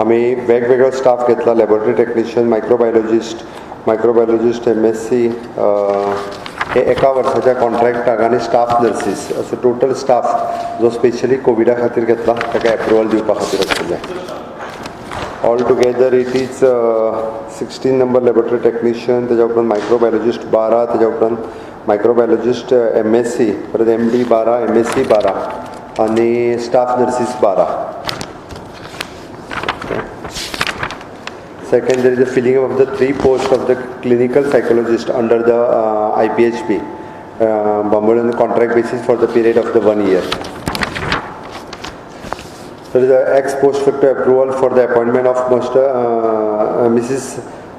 आम्ही वेगवेगळा स्टाफ घेतला, लॅबोरेटरी टेक्निशियन, मायक्रोबायोलॉजिस्ट, MSc हे एका वर्साच्या कॉन्ट्रॅक्टाक आनी स्टाफ नर्सीस असो टोटल स्टाफ जो स्पेशली कोविडा खातीर घेतला ताका एप्रुवल दिवपा खातीर आसतले. All together it is 16 number laboratory technician, तेज्या उपरांत मायक्रोबायोलॉजिस्ट 12, तेज्या उपरांत मायक्रोबायोलॉजिस्ट MSc, परत MD 12, MSc 12 आनी staff nurses 12. Second, there is the filling of the 3 posts of the clinical psychologist under the IPHP, Bamboo on the contract basis for the period of the 1 year. There is the ex post facto approval for the appointment of Mrs.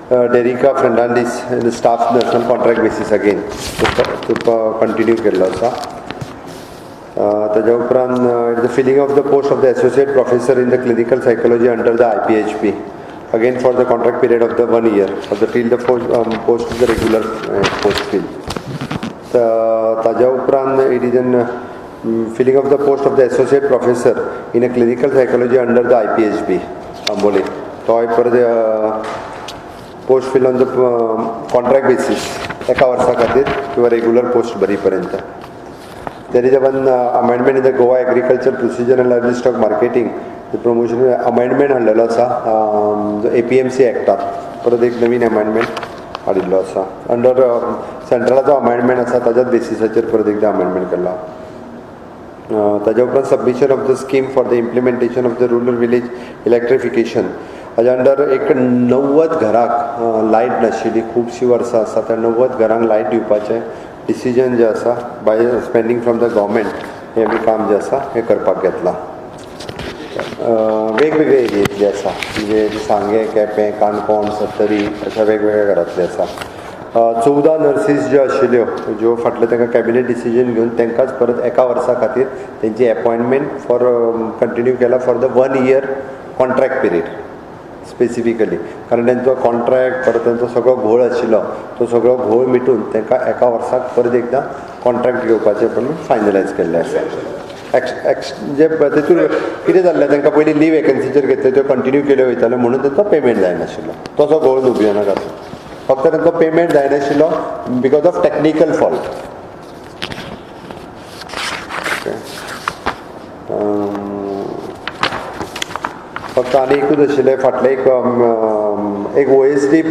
Derica Fernandez in the staff nurse on contract basis again to continue केल्लो आसा. ताज्या उपरांत the filling of the post of the associate professor in the clinical psychology under the IPHP. Again for the contract period of the 1 year, till the post is the regular post fill. ताज्या उपरांत it is an filling of the post of the associate professor in a clinical psychology under the IPHB, Amboli. तो परत post fill on the contract basis एका वर्सा खातीर किंवा regular post बरी पर्यंत. There is one amendment in the Goa Agriculture Procedure and Livestock Marketing. Promotion amendment हाडलेलो आसा APMC एक्टात. परत एक नवीन अमेंडमेंट हाडिल्लो आसा अंडर सेंट्रलाचो अमेंडमेंट आसा ताज्याच बेसिसाचेर परत एकदा अमेंडमेंट केला. ताज्या उपरांत submission of the scheme for the implementation of the rural village electrification. हाज्या अंडर एक 90 घरांक लायट नाशिल्ली खुबशीं वर्सां आसा, त्या 90 घरांक लायट दिवपाचें डिसिजन जें आसा bye spending from the government हें आमी काम जें आसा हें करपाक घेतलां. वेगवेगळे एरियेतले आसा, म्हणजे सांगे, केपें, काणकोण, सत्तरी अशा वेगवेगळ्या घरांतले आसा. 14 नर्सीस ज्यो आशिल्ल्यो ज्यो फाटले तांकां कॅबिनेट डिसिजन घेवन तांकांच परत एका वर्सा खातीर तेंची अपॉयंटमेंट फॉर कंटिन्यू केला for the 1 year contract period specifically. कारण तेंचो कॉन्ट्रॅक्ट परत तेंचो सगळो घोळ आशिल्लो तो सगळो घोळ मिटून तांकां एका वर्साक परत एकदां कॉन्ट्रॅक्ट घेवपाचें पण फायनलायज केल्लें आसा. जे तितून कितें जाल्लें तांकां पयलीं लीव वेकन्सीचेर घेतले त्यो कंटिन्यू केल्यो वयताल्यो म्हणून तांचो पेमेंट जायनाशिल्लो. तसो घोळ न्हू जाता, फक्त तांचो पेमेंट जायनाशिल्लो बिकॉज ऑफ टॅक्निकल फॉल्ट. फक्त आनी एकूच आशिल्लें फाटलें एक OSD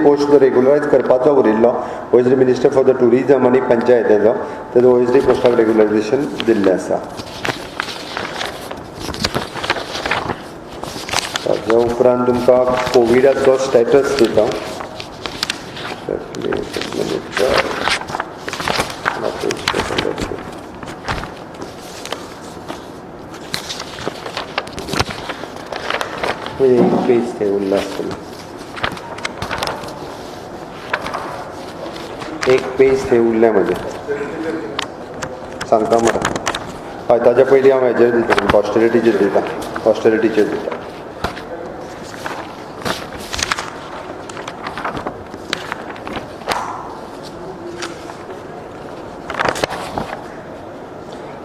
पोस्ट रेग्युलरायज करपाचो उरिल्लो. OSD minister for the tourism आनी पंचायतीचो तेजो OSD पोस्टाक रेग्युलरायजेशन दिल्लें आसा. ताज्या उपरांत तुमकां कोविडाचो स्टेटस दिता. एक पेज थंय उरला आसतलो, एक पेज थंय उरलें म्हजें सांगता मरे. हय ताज्या पयलीं हांव हेजेर दिता, ऑस्टेरिटीचेर दिता.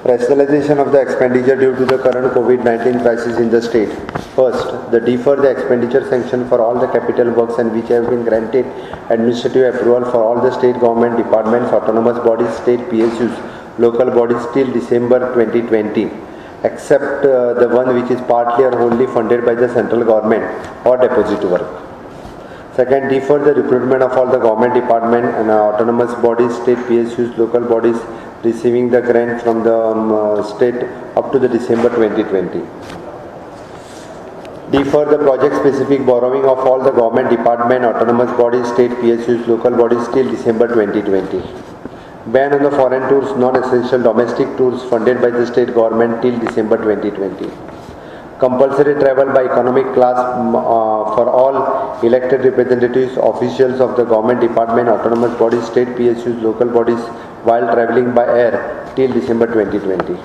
Rationalization of the expenditure due to the current COVID-19 crisis in the state. First, the defer the expenditure sanction for all the capital works and which have been granted administrative approval for all the state government departments, autonomous bodies, state PSUs, local bodies till December 2020, except the one which is partly or wholly funded by the central government or deposit work. Second, defer the recruitment of all the government department and autonomous bodies, state PSUs, local bodies receiving the grant from the state up to the December 2020. Defer the project specific borrowing of all the government department, autonomous bodies, state PSUs, local bodies till December 2020. Ban on the foreign tours, non-essential domestic tours funded by the state government till December 2020. Compulsory travel by economic class for all elected representatives, officials of the government department, autonomous bodies, state PSUs, local bodies while travelling by air till December 2020.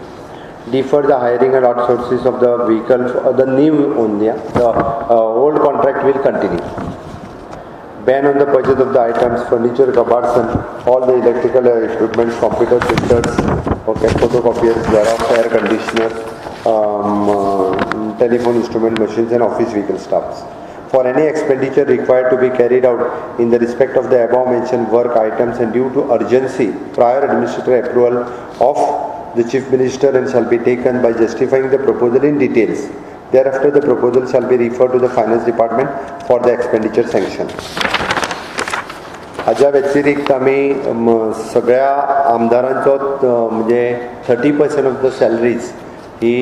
Defer the hiring and outsources of the vehicle, the new only, the old contract will continue. Ban on the purchase of the items, furniture, cupboards and all the electrical equipment, computer printers, okay, photocopiers, xerox, air conditioners, telephone instrument machines and office vehicle staffs. For any expenditure required to be carried out in the respect of the above mentioned work items and due to urgency, prior administrative approval of the Chief Minister and shall be taken by justifying the proposal in details. Thereafter, the proposal shall be referred to the Finance Department for the expenditure sanction. हाच्या व्यतिरिक्त आम्ही सगळ्या आमदारांचो म्हणजे 30% of the salaries ही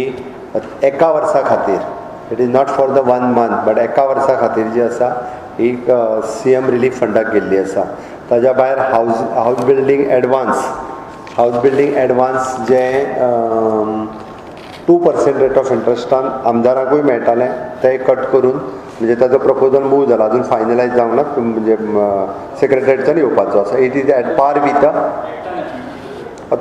एका वर्सा खातीर, it is not for the 1 month but एका वर्सा खातीर जी आसा ही CM रिलीफ फंडाक गेल्ली आसा. ताज्या भायर हाऊस बिल्डींग एडवान्स जे 2% रेट ऑफ इंट्रस्टान आमदाराकूय मेळटालें ते कट करून, म्हणजे ताजो प्रपोजल मूव जाला, अजून फायनलायज जावंक ना, म्हणजे सेक्रेटरीच्यान येवपाचो आसा. It is at par with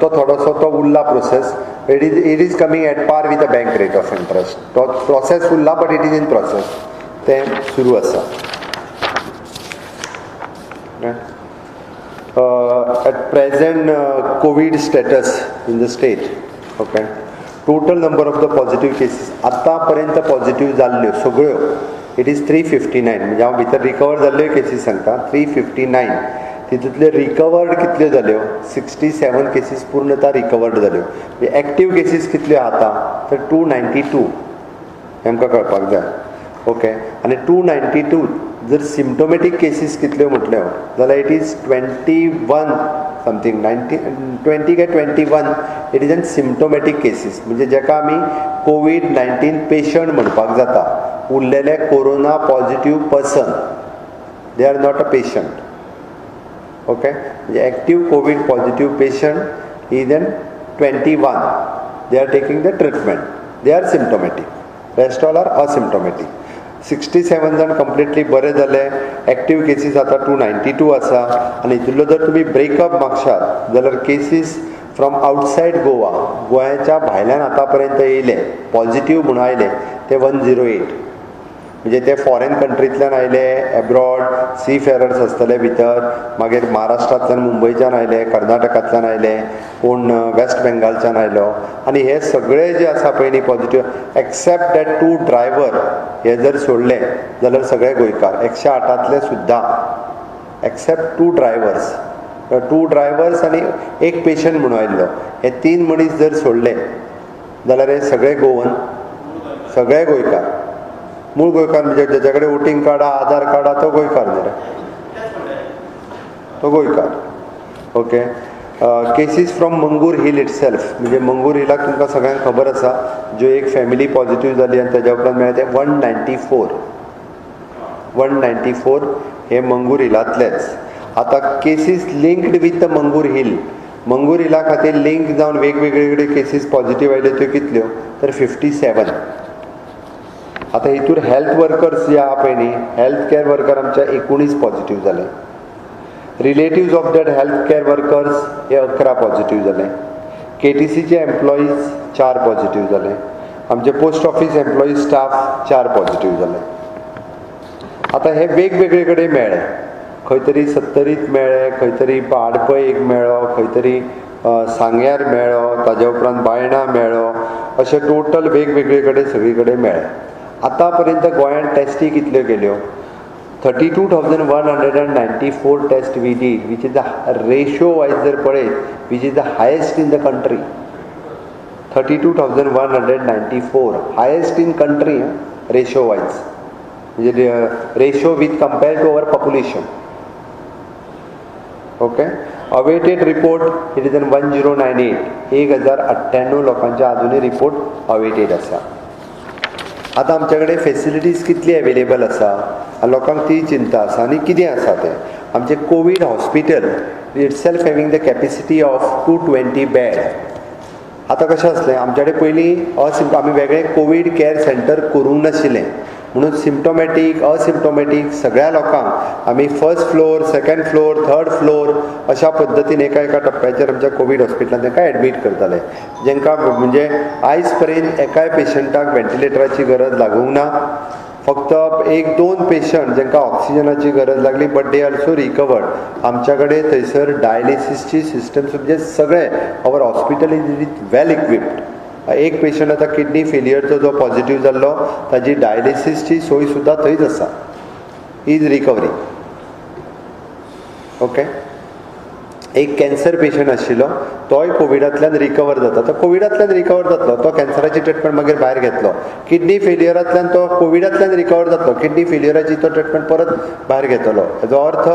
तो थोडोसो तो उरला process. It is coming at par with the bank rate of interest. तो प्रोसेस उरला but it is in process, तें सुरू आसा. Eight present Covid status in the state. Okay, total number of the positive cases आतां पर्यंत positive जाल्ल्यो सगळ्यो it is 359. म्हणजे हांव भितर रिकवर जाल्ल्यो केसीस सांगता 359. तितूंतल्यो रिकवर्ड कितल्यो जाल्यो 67 केसीस पूर्णता रिकवर्ड जाल्यो. म्हणजे एक्टीव केसीस कितल्यो आतां तर 292 आमकां कळपाक जाय. ओके, आनी 292 जर सिम्टोमॅटीक केसीस कितल्यो म्हटल्यो जाल्यार इट इज 21 समथींग 20 काय 21 it is an symptomatic cases, म्हणजे जाका आमी COVID-19 पेशंट म्हणपाक जाता. उरलेले corona positive person, they are not a patient. Okay, म्हणजे active COVID positive patient is an 21. They are taking the treatment, they are symptomatic, rest all are asymptomatic. 67 जाण completely बरे जाले. एक्टीव केसीस आता 292 आसा. आनी हितूंतलो जर तुमी ब्रेकअप मागशात जाल्यार केसीस फ्रॉम आउटसायड गोवा, गोंयाच्या भायल्यान आतां पर्यंत येयले पॉझिटिव्ह म्हणून आयले ते 108. म्हणजे ते फॉरेन कंट्रींतल्यान आयले, एब्रॉड सी फेरर्स आसतले भितर, मागीर महाराष्ट्रांतल्यान मुंबयच्यान आयले, कर्नाटकांतल्यान आयले, कोण वेस्ट बेंगालच्यान आयलो. आनी हे सगळे जे आसा पळय न्ही पॉझिटिव्ह एक्सेप्ट दॅट 2 ड्रायव्हर हे जर सोडले जाल्यार सगळे गोंयकार 108तले सुद्दां, एक्सेप्ट 2 ड्रायव्हर्स आनी 1 पेशंट म्हणून आयिल्लो. हे 3 मनीस जर सोडले जाल्यार हे सगळे गोवन, सगळे गोंयकार, मूळ गोंयकार. म्हणजे जेच्या कडेन वोटींग कार्ड आहा, आधार कार्ड आहा, तो गोंयकार न्ही रे, तो गोंयकार. ओके, केसीस फ्रॉम मंगूर हिल इटसेल्फ, म्हणजे मंगूर हिलाक तुमकां सगळ्यांक खबर आसा ज्यो एक फॅमिली पॉझिटिव्ह जाली आनी तेज्या उपरांत मेळ्ळे ते 194 हे मंगूर हिलांतलेच. आतां केसीस लिंक्ड विथ द मंगूर हिला खातीर लिंक जावन वेगवेगळे केसीस पॉझिटिव्ह आयल्यो त्यो कितल्यो तर 57. आतां हितूर हेल्थ वर्कर्स जे आहा पळय न्ही, हेल्थ कॅर वर्कर आमच्या 19 पॉझिटिव्ह जाले. Relatives of that health care workers हे 11 पॉझिटिव्ह जाले. KTCचे एम्प्लॉईज 4 पॉझिटिव्ह जाले. आमचे post office employees staff 4 positive जाले. आतां हे वेगवेगळे कडेन मेळ्ळे, खंय तरी सत्तरीत मेळ्ळे, खंय तरी आडपय एक मेळ्ळो, खंय तरी सांग्यार मेळ्ळो, ताज्या उपरांत बायणां मेळ्ळो, अशे टोटल वेगवेगळे कडेन सगळी कडेन मेळ्ळे. आतां पर्यंत गोंयांत टेस्टी कितल्यो केल्यो 32,194 test we did, which is the ratio wise जर पळयत which is the highest in the country. 32,194 highest in country ratio wise, म्हणजे ratio with compared to our population. Okay, awaited report it is an 1098. 1098 लोकांचे अजूनय report awaited आसा. आतां आमचे कडेन facilities कितली अवेलेबल आसा, लोकांक ती चिंता आसा. आनी कितें आसा तें आमचें Covid hospital itself having the capacity of 220 bed. आतां कशें आसलें आमचे कडेन पयलीं आमी वेगळें कोवीड कॅर सेंटर करूंक नाशिल्लें, म्हणून सिम्टोमॅटीक असिम्टोमॅटीक सगळ्या लोकांक आमी first floor, second floor, third floor अशा पद्दतीन एका टप्प्याचेर आमच्या कोवीड हॉस्पिटलांत तांकां एडमीट करताले, जेंकां म्हणजे आयज पर्यंत एकाय पेशंटाक व्हेंटिलेटराची गरज लागूंक ना. फक्त 1-2 पेशंट जेंकां ऑक्सिजनाची गरज लागली, बट दे ऑल्सो रिकवर्ड. आमच्या कडेन थंयसर डायलिसिसची सिस्टम्स म्हणजे सगळे our hospital is well equipped एक पेशंट आता किडनी फेलियरचो जो पॉझिटिव्ह जाल्लो ताजी डायलिसिसची सोय सुद्दां थंयच आसा. Is recovery. ओके. एक कॅन्सर पेशंट आशिल्लो तोय कोविडांतल्यान रिकवर जाता. तो कोविडांतल्यान रिकवर जातलो, तो कॅन्सराची ट्रिटमेंट मागीर भायर घेतलो. किडनी फेलियरांतल्यान तो कोविडांतल्यान रिकवर जातलो, किडनी फेलियराची तो ट्रिटमेंट परत भायर घेतलो. हेजो अर्थ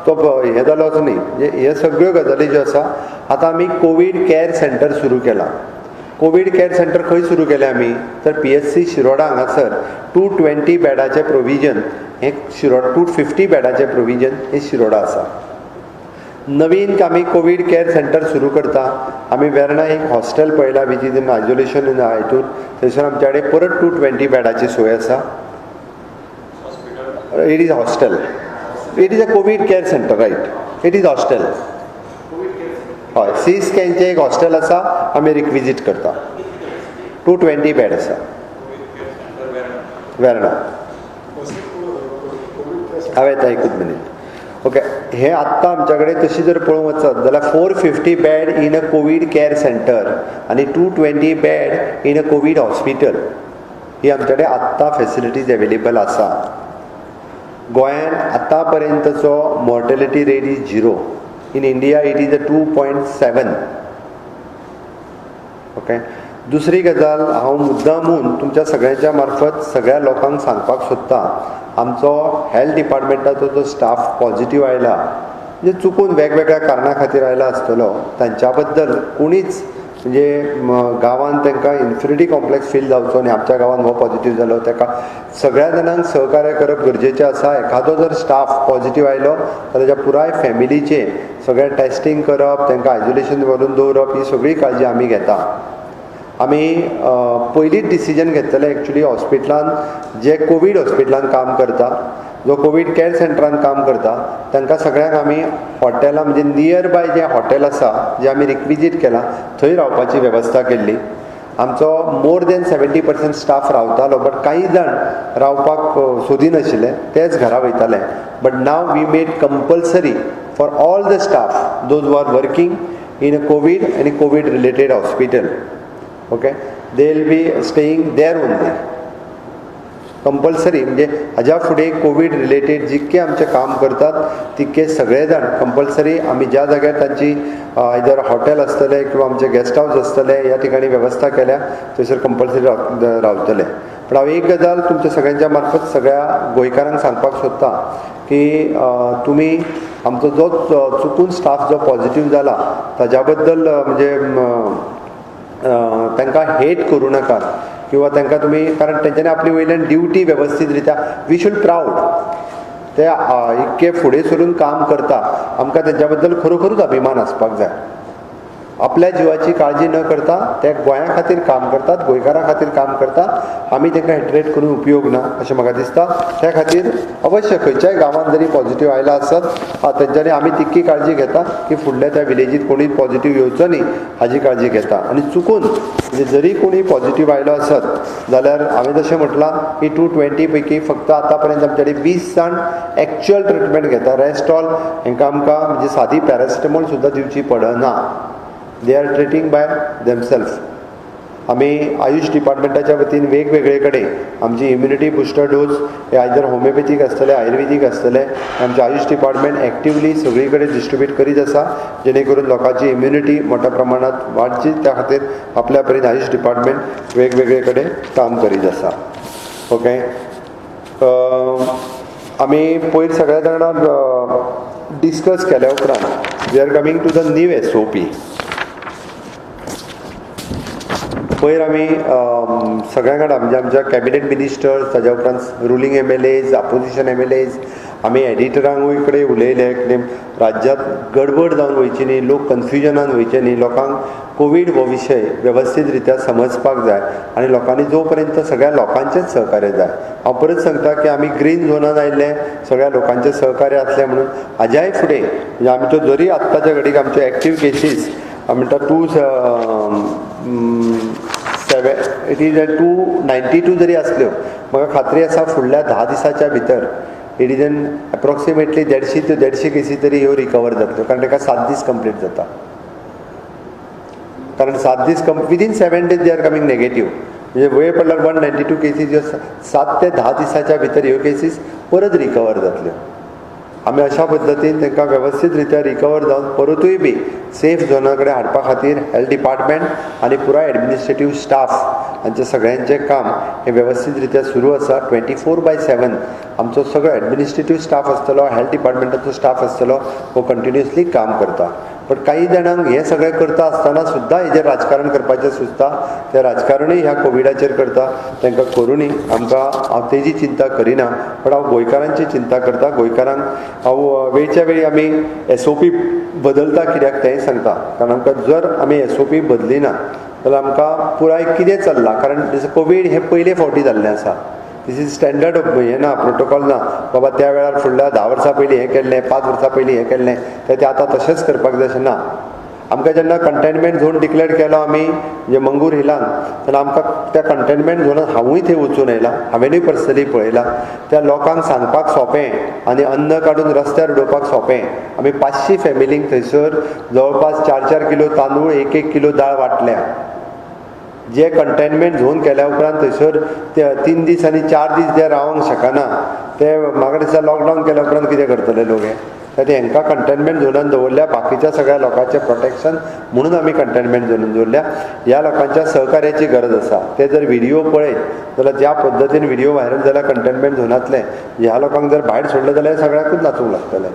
तो हे जालोच न्ही. म्हणजे हे सगळ्यो गजाली ज्यो आसा. आतां आमी कोवीड केअर सेंटर सुरू केलां. कोवीड केअर सेंटर खंय सुरू केलें आमी तर PSC शिरोडा हांगासर 220 बेडाचें प्रोविजन हें शिरोडा 250 बेडाचें प्रोविजन हें शिरोडा आसा. नवीन आमी कोवीड केअर सेंटर सुरू करता. आमी वेर्णा एक हॉस्टेल पळयलां which is in isolation in हातून. थंयसर आमचे कडेन परत 220 बेडाची सोय आसा. It is hostel. It is a Covid care centre right. It is hostel. हय. CSCANचें एक हॉस्टेल आसा. आमी रिक्विजीट करता. 220 बेड आसा वेर्णा. हांव येता एकूच मिनीट. ओके. हे आत्तां आमच्या कडेन तशी जर पळोवंक वचत जाल्यार 450 bed in a Covid care centre आनी 220 bed in a COVID hospital ही आमच्या कडेन आत्तां फेसिलिटीज एवेलेबल आसा. गोंयांत आतां पर्यंतचो mortality rate is 0. In India it is a 2.7. Okay. दुसरी गजाल हांव मुद्दामून तुमच्या सगळ्यांच्या मार्फत सगळ्या लोकांक सांगपाक सोदतां. आमचो हेल्थ डिपार्टमेंटाचो जो स्टाफ पॉझिटिव्ह आयला म्हणजे चुकून वेगवेगळ्या कारणां खातीर आयला आसतलो तांच्या बद्दल कोणीच म्हणजे गांवांत तांकां इन्फिनिटी कॉम्प्लेक्स फील जावचो न्ही. आमच्या गांवांत हो पॉझिटिव्ह जालो ताका सगळ्या जाणांक सहकार्य करप गरजेचें आसा. एखादो जर स्टाफ पॉझिटिव्ह आयलो जाल्यार ताच्या पुराय फॅमिलीचें सगळें टेस्टींग करप, तांकां आयसोलेशन व्हरून दवरप ही सगळी काळजी आमी घेता. आमी पयलींच डिसिजन घेतलेलें एक्चुली हॉस्पिटलांत जे कोवीड हॉस्पिटलांत काम करता, जो कोवीड केअर सेंटरांत काम करता तांकां सगळ्यांक आमी हॉटेलां म्हणजे नियर बाय जे हॉटेल आसा जे आमी रिक्विजीट केलां थंय रावपाची वेवस्था केल्ली. आमचो मोर देन 70% स्टाफ रावतालो बट कांय जाण रावपाक सोदिनाशिल्ले तेच घरा वयताले. But now we made compulsory for all the staff those who are working in a COVID आनी COVID related hospital. Okay. They will be staying there only. Compulsory म्हणजे हाज्या फुडें कोवीड रिलेटेड जितके आमचें काम करतात तितके सगळे जाण कंपल्सरी आमी ज्या जाग्यार तांची आयदर हॉटेल आसतले किंवा आमचे गेस्ट हावस आसतले ह्या ठिकाणी वेवस्था केल्या थंयसर कंपल्सरी रावतले. पण हांव एक गजाल तुमच्या सगळ्यांच्या मार्फत सगळ्या गोंयकारांक सांगपाक सोदतां की तुमी आमचो जो चुकून स्टाफ जो पॉझिटिव्ह जाला ताज्या बद्दल म्हणजे तांकां हेट करूं नाकात किंवा तांकां तुमी कारण तेंच्यांनी आपली वयल्यान ड्युटी वेवस्थीत रित्या वी शूड प्रावड ते इतके फुडें सरून काम करता. आमकां तेंच्या बद्दल खरोखरूच अभिमान आसपाक जाय. आपल्या जिवाची काळजी न करता ते गोंया खातीर काम करतात, गोंयकारां खातीर काम करतात. आमी तांकां हेट्रेट करून उपयोग ना अशें म्हाका दिसता. त्या खातीर अवश्य खंयच्याय गांवांत जरी पॉझिटिव्ह आयला आसत तेंच्यांनी आमी तितकी काळजी घेता की फुडल्या त्या विलेजीत कोणी पॉझिटिव्ह येवचो न्ही हाजी काळजी घेता. आनी चुकून म्हणजे जरी कोणी पॉझिटिव्ह आयलो आसत जाल्यार हांवें जशें म्हटलां की 220 पैकी फक्त आतां पर्यंत आमचे कडेन 20 जाण एक्चुअल ट्रिटमेंट घेता. रेस्ट ऑल हांकां आमकां म्हणजे सादी पॅरासिटामॉल सुद्दां दिवची पडना. They are treating by themselves. आमी आयुश डिपार्टमेंटाच्या वतीन वेगवेगळे कडेन आमची इम्युनिटी बुस्टर डोज हे आयदर होमिओपॅथीक आसतले आयुर्वेदीक आसतले आमचे आयुश डिपार्टमेंट एक्टिवली सगळी कडेन डिस्ट्रिब्यूट करीत आसा जेणे करून लोकांची इम्युनिटी मोठ्या प्रमाणात वाडची. त्या खातीर आपल्या परीन आयुश डिपार्टमेंट वेगवेगळे कडेन काम करीत आसा. ओके. आमी पयर सगळ्या जाणां डिस्कस केल्या उपरांत we are coming to the new SOP. पयर आमी सगळ्यां वांगडा म्हणजे आमच्या कॅबिनेट मिनिस्टर्स ताज्या उपरांत रुलींग MLAs अपोजिशन MLAs आमी एडिटरांकूय कडेन उलयले की राज्यांत गडबड जावन वयची न्ही, लोक कन्फ्युजनान वयचे न्ही, लोकांक कोवीड हो विशय वेवस्थीत रित्या समजपाक जाय आनी लोकांनी जो पर्यंत सगळ्या लोकांचेंच सहकार्य जाय. हांव परत सांगता की आमी ग्रीन झोनान आयिल्ले सगळ्या लोकांचें सहकार्य आसलें म्हणून हाज्याय फुडें म्हणजे आमच्यो जरी आत्ताच्या घडीक आमच्यो एक्टीव केसीस म्हणटा 292 जरी आसल्यो म्हाका खात्री आसा फुडल्या 10 दिसाच्या भितर इट इज एन एप्रॉक्सिमेटली 150 ते 150 केसी तरी ह्यो रिकवर जातल्यो कारण ताका 7 दीस कंप्लीट जाता. कारण 7 दीस within 7 days they are coming negative. म्हणजे वेळ पडल्यार 192 केसीस ह्यो 7 ते 10 दिसाच्या भितर ह्यो केसीस परत रिकवर जातल्यो. आमी अशा पद्दतीन तांकां वेवस्थीत रित्या रिकवर जावन परतूय बी सेफ झोना कडेन हाडपा खातीर हेल्थ डिपार्टमेंट आनी पुराय एडमिनिस्ट्रेटीव स्टाफ हांचें सगळ्यांचें काम हें वेवस्थीत रित्या सुरू आसा. 24/7 आमचो सगळो एडमिनिस्ट्रेटीव स्टाफ आसतलो, हेल्थ डिपार्टमेंटाचो स्टाफ आसतलो, हो कंटिन्युअसली काम करता. बट काही जाणांक हें सगळें करता आसतना सुद्दां हेजेर राजकारण करपाचें सुचता. तें राजकारणूय ह्या कोविडाचेर करता. तांकां करुनी आमकां हांव तेजी चिंता करिना, पण हांव गोंयकारांची चिंता करता. गोंयकारांक हांव वेळच्या वेळी आमी SOP बदलता कित्याक तेंय सांगता. कारण आमकां जर आमी SOP बदली ना जाल्यार आमकां पुराय कितें चल्लां. कारण कोवीड हें पयले फावटी जाल्लें आसा. दीस इज स्टँडर्ड हें ना, प्रोटोकॉल ना. बाबा त्या वेळार फुडल्या 10 वर्सां पयलीं हें केल्लें, 5 वर्सां पयलीं हें केल्लें, तें आतां तशेंच करपाक जाय अशें ना. आमकां जेन्ना कंटेनमेंट झोन डिक्लेअर केलो आमी म्हणजे मंगूर हिलान, तेन्ना आमकां त्या कंटेनमेंट झोनांत हांवूय थंय वचून येयलां, हांवेनूय पर्सनली पळयलां. त्या लोकांक सांगपाक सोंपें आनी अन्न काडून रस्त्यार उडोवपाक सोंपें. आमी 500 फॅमिलींक थंयसर जवळपास 4-4 किलो तांदूळ, 1-1 किलो दाळ वांटल्या. जे कंटेनमेंट झोन केल्या उपरांत थंयसर 3 दीस आनी 4 दीस जे रावंक शकना, ते म्हाका दिसता लॉकडावन केल्या उपरांत कितें करतले लोक हे. ते हांकां कंटेनमेंट झोनान दवरल्या, बाकीच्या सगळ्या लोकांचें प्रोटेक्शन म्हणून आमी कंटेनमेंट झोनान दवरल्या. ह्या लोकांच्या सहकार्याची गरज आसा. ते जर व्हिडिओ पळयत जाल्यार ज्या पद्दतीन व्हिडिओ व्हायरल जाला कंटेनमेंट झोनांतले, ह्या लोकांक जर भायर सोडले जाल्यार सगळ्याकूच नाचूंक लागतलें.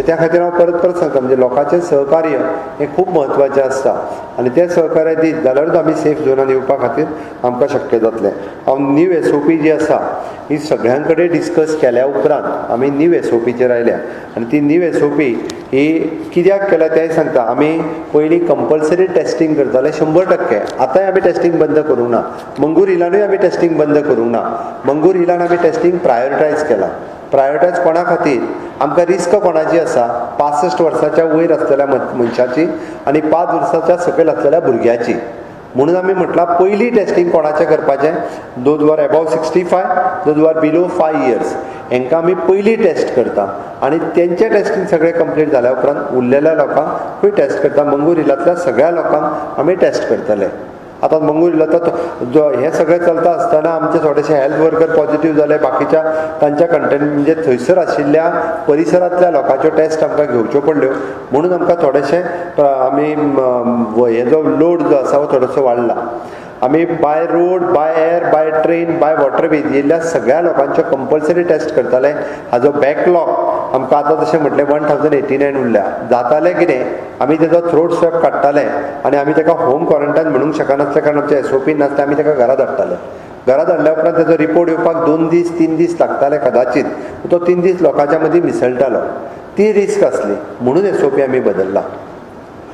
त्या खातीर हांव परत परत सांगता, म्हणजे लोकांचें सहकार्य हें खूब म्हत्वाचें आसता आनी तें सहकार्य दीत जाल्यारूच आमी सेफ झोनान येवपा खातीर आमकां शक्य जातलें. हांव नीव SOP जी आसा ही सगळ्यां कडेन डिस्कस केल्या उपरांत आमी नीव SOPचेर आयल्या. आनी ती नीव SOP ही कित्याक केल्या तेंय सांगता. आमी पयलीं कंपल्सरी टेस्टींग करताले 100%. आतांय आमी टेस्टींग बंद करूंक ना. मंगूर हिलानूय आमी टेस्टींग बंद करूंक ना. मंगूर हिलान आमी टेस्टींग प्रायोरिटायज केलां. प्रायोरिटायज कोणा खातीर? आमकां रिस्क कोणाची आसा? 65 वर्साच्या वयर आसलेल्या मनशाची आनी 5 वर्साच्या सकयल आसलेल्या भुरग्याची. म्हणून आमी म्हटलां पयलीं टेस्टींग कोणाचें करपाचें? Those were above 65, those were below 5 years. हांकां आमी पयलीं टेस्ट करता आनी तेंचें टेस्टींग सगळें कंप्लीट जाल्या उपरांत उरलेल्या लोकांकूय टेस्ट करता. मंगूर हिलांतल्या सगळ्या लोकांक आमी टेस्ट करतले. आतां मंगूर हिलांत हें सगळें चलता आसतना आमचे थोडेशे हेल्थ वर्कर पॉझिटीव जाले. बाकीच्या तांच्या म्हणजे थंयसर आशिल्ल्या परिसरांतल्या लोकांच्यो टेस्ट आमकां घेवच्यो पडल्यो. म्हणून आमकां थोडेशे आमी हेजो लोड जो आसा हो थोडोसो वाडला. आमी by road, by air, by train, by waterways येयल्ल्या सगळ्या लोकांच्यो कंपल्सरी टेस्ट करताले. हाजो बॅकलॉग आमकां आतां जशें म्हटलें 1089 उरल्या. जातालें कितें? आमी तेजो थ्रोट स्वॅब काडटाले आनी आमी ताका होम क्वॉरंटायन म्हणूंक शकनासले, कारण आमचे SOP नासले. आमी ताका घरा धाडटाले. घरा धाडल्या उपरांत तेजो रिपोर्ट येवपाक 2 दीस 3 दीस लागताले कदाचित. तो 3 दीस लोकांच्या मदीं मिसळटालो. ती रिस्क आसली म्हणून SOP आमी बदलला.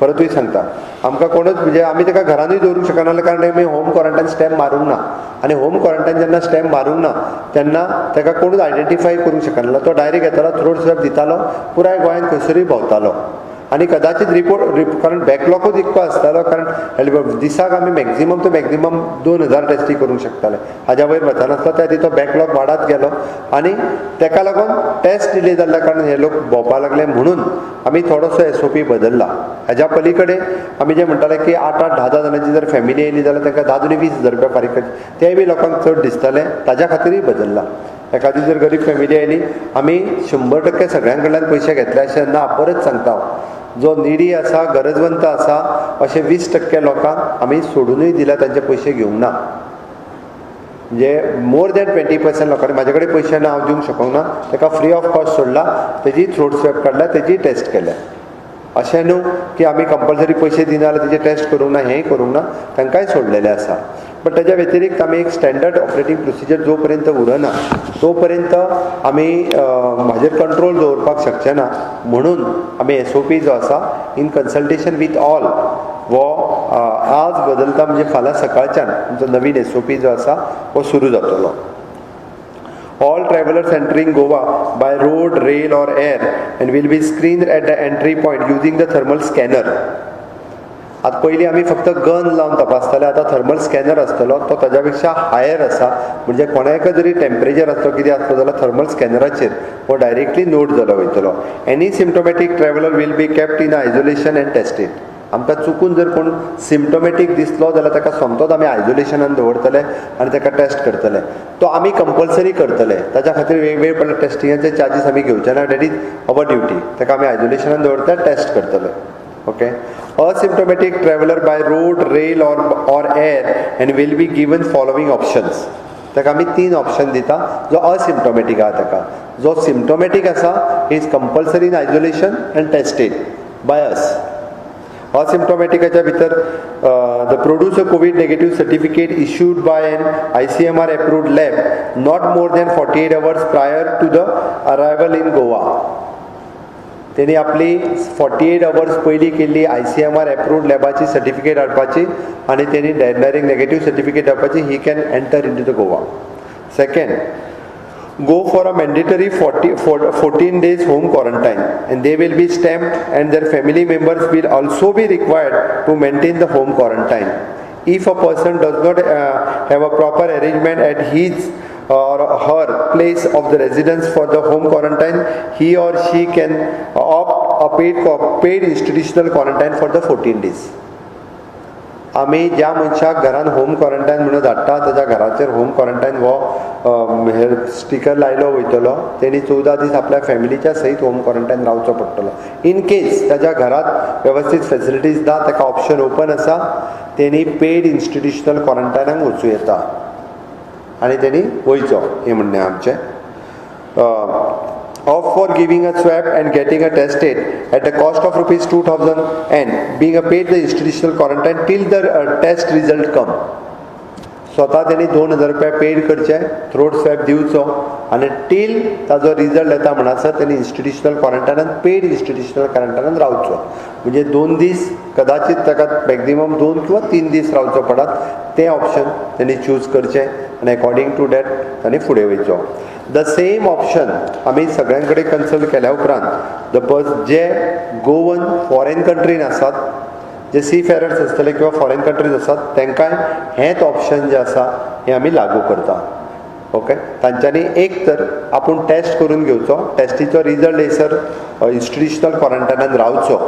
परतूय सांगता, आमकां कोणूच म्हणजे आमी ताका घरानूय दवरूंक शकनासले, कारण आमी होम क्वॉरंटायन स्टॅम्प मारूंक ना. आनी होम क्वॉरंटायन जेन्ना स्टॅम्प मारूंक ना तेन्ना ताका कोणूच आयडेंटिफाय करूंक शकनासलो. तो डायरेक्ट येतालो, थ्रोट स्वॅब दितालो, पुराय गोंयांत खंयसरूय भोंवतालो. आनी कदाचित रिपोर्ट कारण बॅकलॉगूच इतको आसतालो, कारण दिसाक आमी मॅक्झिमम टू मॅक्झिमम 2000 टेस्टी करूंक शकताले. हाज्या वयर वचनासलो. त्या खातीर तो बॅकलॉग वाडत गेलो आनी ताका लागून टेस्ट डिले जाल्ल्या कारणान हे लोक भोंवपाक लागले. म्हणून आमी थोडोसो SOP बदलला. हाज्या पलीकडे आमी जे म्हणटाले की 8-10 जाणांची जर फॅमिली येयली जाल्यार तांकां 10-20,000 रुपया फारीक करचे, तेंय बी लोकांक चड दिसतालें. ताज्या खातीरूय बदलला. एखादी जर गरीब फॅमिली आयली, आमी 100% सगळ्यां कडल्यान पयशे घेतले अशें ना. परत सांगता, जो निडी आसा, गरजवंत आसा अशे 20% लोकांक आमी सोडूनय दिल्या, तांचे पयशे घेवंक ना. म्हणजे मोर दॅन 20% लोकांनी म्हाजे कडेन पयशे ना, हांव दिवंक शकूंक ना, ताका फ्री ऑफ कॉस्ट सोडला, तेजी थ्रोट स्वॅब काडला, तेजी टेस्ट केल्या. अशें न्हू की आमी कंपल्सरी पयशे दिना जाल्यार तेजे टेस्ट करूंक ना, हेंय करूंक ना, तांकांय सोडलेलें आसा. बट ताच्या व्यतिरिक्त आमी एक स्टँडर्ड ऑपरेटींग प्रोसिजर जो पर्यंत उरना तो पर्यंत आमी हाजेर कंट्रोल दवरपाक शकचे ना. म्हणून आमी SOP जो आसा इन कन्सल्टेशन वीथ ऑल वो आज बदलता, म्हणजे फाल्यां सकाळच्यान आमचो नवीन SOP जो आसा हो सुरू जातलो. All travelers entering Goa by road, rail or air and will be screened at the entry point using the thermal scanner. आतां पयलीं आमी फक्त गन लावन तपासताले, आतां थर्मल स्कॅनर आसतलो. तो ताज्या पेक्षा हायर आसा, म्हणजे कोणायकय जरी टेम्परेचर आसलो, कितें आसलो जाल्यार थर्मल स्कॅनराचेर हो डायरेक्टली नोट जालो वयतलो. Any symptomatic traveller will be kept in isolation and tested. आमकां चुकून जर कोण सिम्टोमॅटीक दिसलो जाल्यार ताका सोमतोच आमी आयसोलेशनान दवरतले आनी ताका टेस्ट करतले. तो आमी कंपल्सरी करतले. ताच्या खातीर वेगवेगळे पडले टेस्टिंगाचे चार्जीस आमी घेवचे ना. That is our duty. ताका आमी आयसोलेशनान दवरतले, टेस्ट करतले. Okay. Asymptomatic traveller by road, rail or air and will be given following options. ताका आमी 3 ऑप्शन दिता. जो असिम्टोमॅटीक आहा ताका. जो सिम्टोमॅटीक आसा he is compulsory in isolation and tested by us. असिम्टोमॅटिकाच्या भितर the produce a COVID negative certificate issued by an ICMR approved lab not more than 48 hours prior to the arrival in Goa. तेणी आपली 48 hours पयलीं केल्ली ICMR approved लॅबाची certificate हाडपाची आनी तेणी direct negative certificate हाडपाची. ही can enter into the Goa. Second, go for a mandatory 14 days home quarantine and they will be stamped and their family members will also be required to maintain the home quarantine. If a person does not have a proper arrangement at his or her place of the residence for the home quarantine, he or she can opt a paid institutional quarantine for the 14 days. आमी ज्या मनशाक घरान home quarantine म्हणून धाडटा ताच्या घराचेर home quarantine हो sticker लायलो वयतलो. तेणी 14 दीस आपल्या फॅमिलीच्या सयत होम क्वॉरंटायन रावचो पडटलो. इन केस ताच्या घरात वेवस्थीत फॅसिलिटीज ना, ताका ऑप्शन ओपन आसा, तेणी पेड इन्स्टिट्युशनल क्वॉरंटायनाक वचूं येता आनी तेणी वयचो. हें म्हणणें आमचें. Opt for giving a swab and getting a tested at the cost of ₹2,000 and being paid the institutional quarantine till the test result come. स्वता तेणी ₹2,000 पेड करचे, थ्रोट स्वॅब दिवचो आनी टील ताजो रिजल्ट येता म्हणसर तेणी इन्स्टिट्युशनल क्वॉरंटायनान पेड इन्स्टिट्युशनल क्वॉरंटायनान रावचो. म्हणजे 2 दीस कदाचित ताका मॅक्झिमम 2 किंवा 3 दीस रावचो पडत. तें ऑप्शन तेणी चूज करचें आनी अकॉर्डिंग टू डॅट तांणी फुडें वयचो. द सेम ऑप्शन आमी सगळ्यां कडेन कन्सल्ट केल्या उपरांत जे गोवन फॉरेन कंट्रीन आसात, जे सी फेरर्स आसतले किंवा फॉरेन कंट्रीज आसात, तांकांय हेंच ऑप्शन जें आसा हें आमी लागू करता. ओके. तांच्यांनी एक तर आपूण टेस्ट करून घेवचो, टेस्टीचो रिजल्ट येयसर इन्स्टिट्युशनल क्वॉरंटायनान रावचो,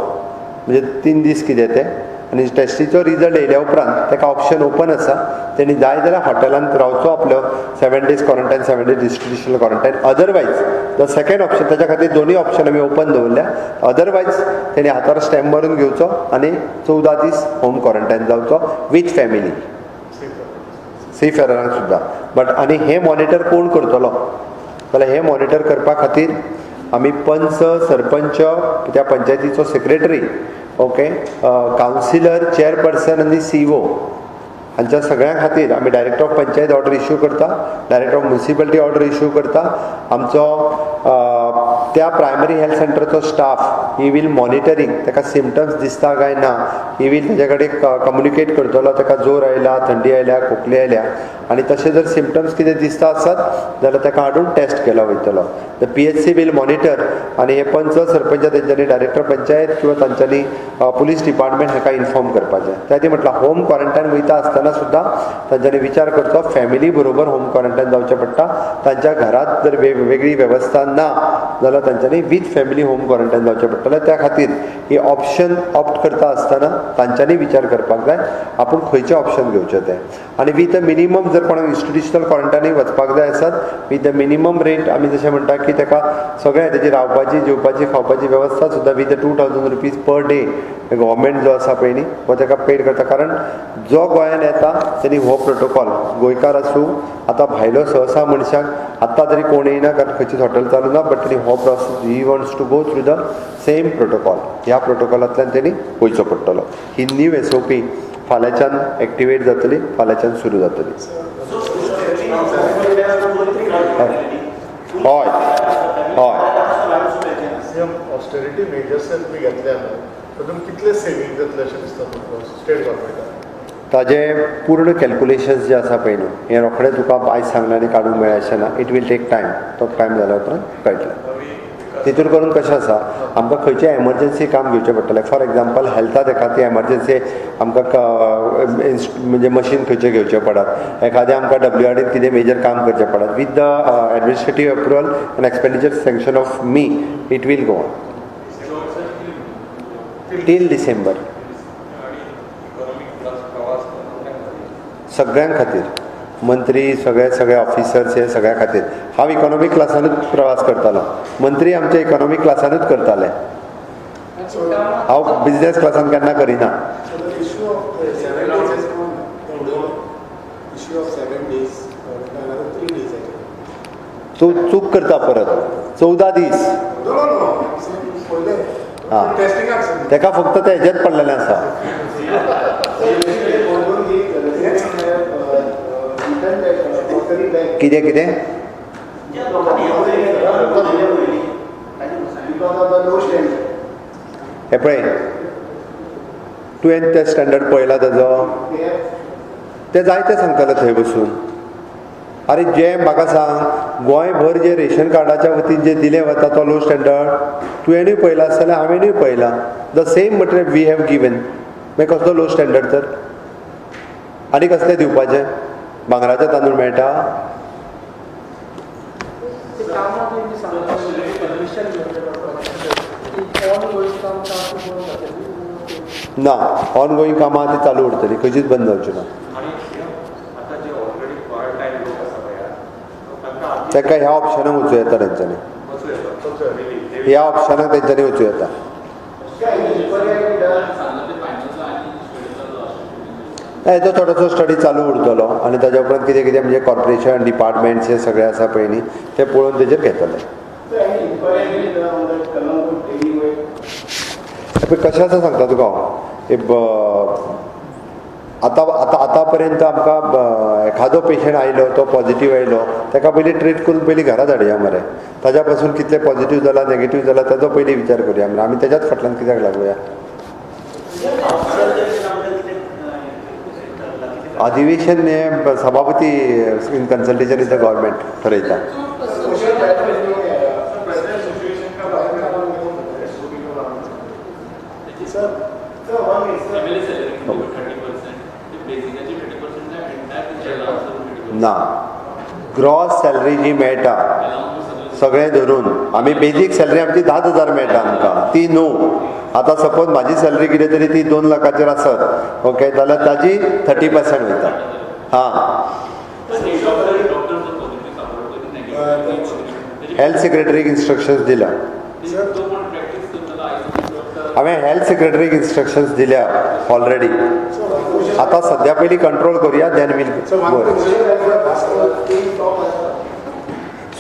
म्हणजे 3 दीस कितें तें, आनी टेस्टीचो रिजल्ट येयल्या उपरांत ताका ऑप्शन ओपन आसा. तेणी जाय जाल्यार हॉटेलांत रावचो आपलो 7 days quarantine, 7 days institutional quarantine. Otherwise the second option, ताच्या खातीर दोनूय ऑप्शन आमी ओपन दवरल्या. अदरवायज तेणी हातार स्टॅम्प मारून घेवचो आनी 14 दीस होम क्वॉरंटायन जावचो वीथ फॅमिली, सी फेररांक सुद्दां. बट आनी हें मॉनिटर कोण करतलो जाल्यार हें मॉनिटर करपा खातीर आमी पंच, सरपंच, त्या पंचायतीचो सेक्रेटरी, ओके, कावन्सिलर, चेअरपर्सन आनी CO हांच्या सगळ्यां खातीर आमी director of panchayat order issue करता, director of municipality order issue करता. आमचो त्या प्रायमरी हेल्थ सेंटरचो स्टाफ ही वील मॉनिटरींग, ताका सिम्टम्स दिसता काय ना, ही वील ताचे कडेन कम्युनिकेट करतलो, ताका जोर आयला, थंडी आयल्या, खोकली आयल्या, आनी तशें जर सिम्टम्स कितें दिसता आसत जाल्यार ताका हाडून टेस्ट केलो वयतलो. द PHC वील मॉनिटर आनी हे पंच, सरपंच तेंच्यांनी डायरेक्टर पंचायत किंवा तांच्यांनी पुलीस डिपार्टमेंट हाका इन्फॉर्म करपाचें. त्या खातीर म्हटलां होम क्वॉरंटायन वयता आसतना सुद्दां तांच्यांनी विचार करचो, फॅमिली बरोबर होम क्वॉरंटायन जावचें पडटा. तांच्या घरांत जर वेगळी वेवस्था ना जाल्यार तांच्यांनी वीथ फॅमिली होम क्वॉरंटायन जावचें पडटलें. त्या खातीर ही ऑप्शन ऑप्ट करता आसतना तांच्यांनी विचार करपाक जाय आपूण खंयचें ऑप्शन घेवचें तें. आनी वीथ अ मिनिमम जर कोणाक इन्स्टिट्युशनल क्वॉरंटायनीक वचपाक जाय आसत, वीथ द मिनिमम रेट आमी जशें म्हणटा की ताका सगळें तेजी रावपाची, जेवपाची, खावपाची वेवस्था सुद्दां with the ₹2,000 per day government जो आसा पळय न्ही हो ताका पेड करता. कारण जो गोंयांत येता तेणी हो प्रोटोकॉल, गोंयकार आसूं, आतां भायलो सहसा मनशाक आत्तां तरी कोण येयना कारण खंयचीच हॉटेल चालू ना, बट तेणी हो process, he wants to go through the same protocol. ह्या प्रोटोकॉलांतल्यान तेणी वयचो पडटलो. ही न्यू SOP फाल्यांच्यान एक्टिवेट जातली, फाल्यांच्यान सुरू जातली. हय हय. ऑस्टेरिटी मेजर्स तुमी घेतल्या तातूंत कितले सेविंग जातले अशें दिसता तुमकां स्टेट गव्हर्मेंटाक? ताजें पूर्ण कॅल्क्युलेशन्स जे आसा पळय न्हू, हें रोखडें तुका आयज सांगलें आनी काडूंक मेळ्ळें अशें ना. It will take time. तो टायम जाल्या उपरांत कळटलें. तितून करून कशें आसा, आमकां खंयचें एमर्जन्सी काम घेवचें पडटलें. फॉर एग्जाम्पल हेल्थाक एखादी एमर्जन्सी आमकां म्हणजे मशीन खंयचें घेवचें पडत, एखादें आमकां WRDन कितें मेजर काम करचें पडत, with the administrative approval and expenditure sanction of me, it will go on till December. सगळ्यां खातीर, मंत्री सगळे ऑफिसर्स हे सगळ्या खातीर. हांव इकॉनॉमिक क्लासानूच प्रवास करतालो, मंत्री आमचे इकॉनॉमिक क्लासानूच करताले, हांव बिझनेस क्लासान केन्ना Kareena. So the issue of 7 days has come on. Issue of 7 days, another 3 days I think. तूं चूक करता परत 14 दीस. No. I'm saying पहिले हां, टेस्टिंग आसा. तेका फक्त ते हेजेत पडलेलें आसा. कितें कितें हे पळय, तुवें ते स्टँडर्ड पळयला तेजो, ते जायते सांगताले थंय बसून. अरे जे म्हाका सांग, गोंयभर जे रेशन कार्डाच्या वतीन जे दिले वता तो लो स्टँडर्ड तुवेंनूय पळयला आसतलें, हांवेनूय पळयला. The same material we have given, मागीर कसलो लो स्टँडर्ड तर? आनी कसलें दिवपाचें? भांगराचे तांदूळ मेळटा? ना, ऑन गोईंग कामां ती चालू उरतली, खंयचीच बंद जावची ना. ताका ह्या ऑप्शनाक वचूं येता तेंच्यांनी, ह्या ऑप्शनाक तेंच्यांनी वचूं येता. हेजो थोडोसो स्टडी चालू उरतलो आनी ताच्या उपरांत कितें कितें म्हणजे कॉर्पोरेशन डिपार्टमेंट्स हे सगळे आसा पळय न्ही, ते पळोवन तेजेर घेतले. कशें आसा सांगता तुका हांव, आतां पर्यंत आमकां एखादो पेशंट आयलो, तो पॉझिटीव आयलो, ताका पयलीं ट्रीट करून पयलीं घरा धाडया मरे. ताच्या पासून कितले पॉझिटीव जाला नेगेटीव जाला ताजो पयलीं विचार करया मरे. आमी तेज्याच फाटल्यान कित्याक लागुया? अधिवेशन हे सभापती in consultation with the government ठरयता. ना, ग्रॉस सॅलरी जी मेळटा सगळें धरून, आमी बेजीक सॅलरी आमची 10,000 मेळटा आमकां, ती न्हू. आतां सपोज म्हाजी सॅलरी कितें तरी ती 2 लाखाचेर आसत, ओके, जाल्यार ताजी 30% वयता. हां, हेल्थ सेक्रेटरीक इन्स्ट्रक्शन्स दिल्या. हांवें हेल्थ सेक्रेटरीक इन्स्ट्रक्शन्स दिल्या ऑलरेडी. आतां सद्या पयलीं कंट्रोल करुया, देन वील गो.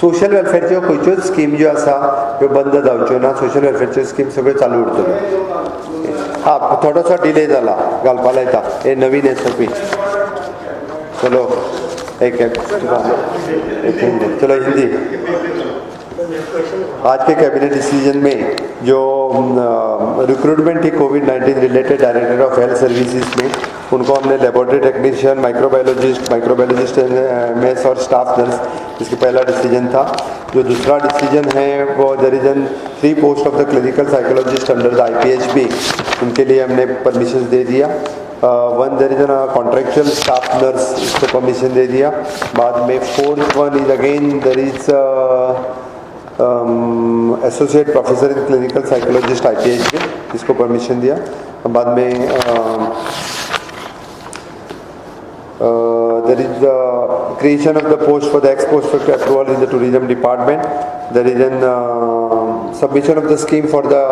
सोशल वेलफेअरच्यो खंयच्योच स्कीम ज्यो आसा ह्यो बंद जावच्यो ना. सोशल वेलफेअरच्यो स्कीम सगळ्यो चालू उरतल्यो. हां, थोडोसो डिले जाला, घालपा लायता हे नवीन SOP. चलो चलो हिंदी. आज के कैबिनेट डिसीजन में जो रिक्रूटमेंट थी कोविड-19 related director of health services में, उनको हमने लेबोरेटरी टेक्नीशियन, माइक्रोबायोलॉजिस्ट MS और स्टाफ नर्स, इसका पहला डिसीजन था. जो दूसरा डिसीजन है वो there is an 3 post of the clinical psychologist under the IPHB, उनके लिए हमने परमिशन दे दिया. One there is an contractual staff nurse, इसको परमिशन दे दिया. बाद में 4th one is again there is associate professor in clinical psychologist IPHB, इसको परमिशन दिया. बाद में there is the creation of the post for the ex post facto approval in the tourism department. There is an submission of the scheme for the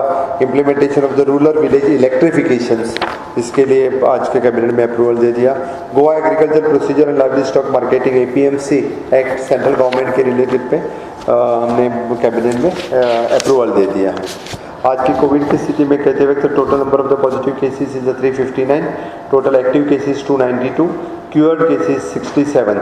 implementation of the rural village electrifications. इसके लिए आज के cabinet में approval दे दिया. Goa agriculture procedure and lively stock marketing APMC act central government के related पे हमने कैबिनेट में अप्रूवल दे दिया है. आज की कोविड की स्थिति में कहते हुए total number of the positive cases is 359, total active cases 292, cured cases 67.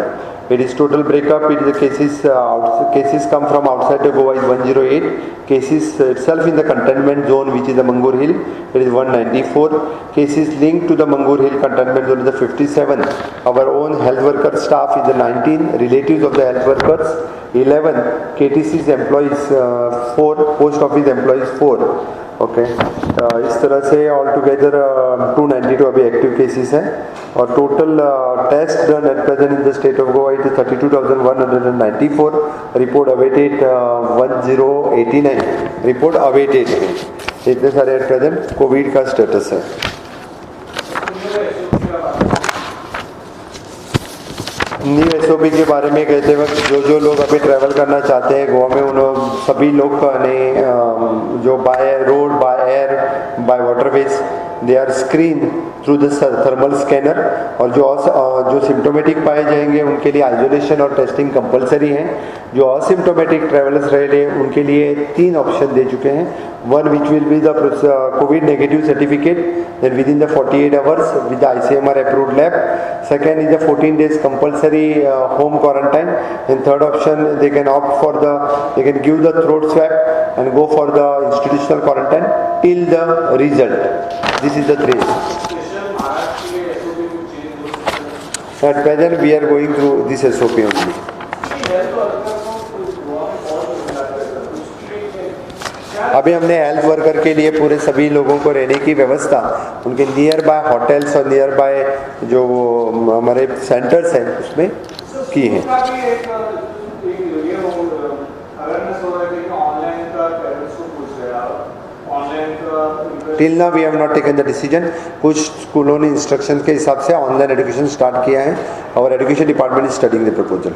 It is total breakup. It is the cases come from outside the Goa is 108. Cases itself in the containment zone, which is the Mangur Hill, it is 194. Cases linked to the Mangur Hill containment zone is the 57. Our own health worker staff is the 19. Relatives of the health workers 11. KTC's employees 4. Post office employees 4. Okay इस तरह से all together 292 अभी active cases हैं और total test done at present in the state of Goa it 32,194. Report awaited 1089 report awaited है. इतने सारे at present covid का status है. New SOP के बारे में कहते वक्त जो लोग अभी ट्रैवल करना चाहते हैं गोवा में, उन सभी लोग ने जो by road, by air, by waterways, they are screen through the thermal scanner. और जो सिम्टोमेटिक पाए जाएंगे उनके लिए आइसोलेशन और टेस्टिंग कंपलसरी है। जो असिम्टोमेटिक ट्रैवलर्स रहे उनके लिए 3 ऑप्शन दे चुके हैं। One which will be the Covid negative certificate then within the 48 hours with the ICMR approved lab. Second is the 14 days compulsory home quarantine. And third option, they can give the throat swab and go for the institutional quarantine till the result. This is the 3. At present we are going through this SOP only. अभी हमने health worker के लिए पूरे सभी लोगों को रहने की व्यवस्था उनके नियर बाय होटल्स और नियर बाय जो हमारे सेंटर्स हैं उसमें की है। Till now we have not taken the decision. कुछ स्कूलों ने इंस्ट्रक्शन के हिसाब से ऑनलाइन एजुकेशन स्टार्ट किया है। और education department is studying the proposal.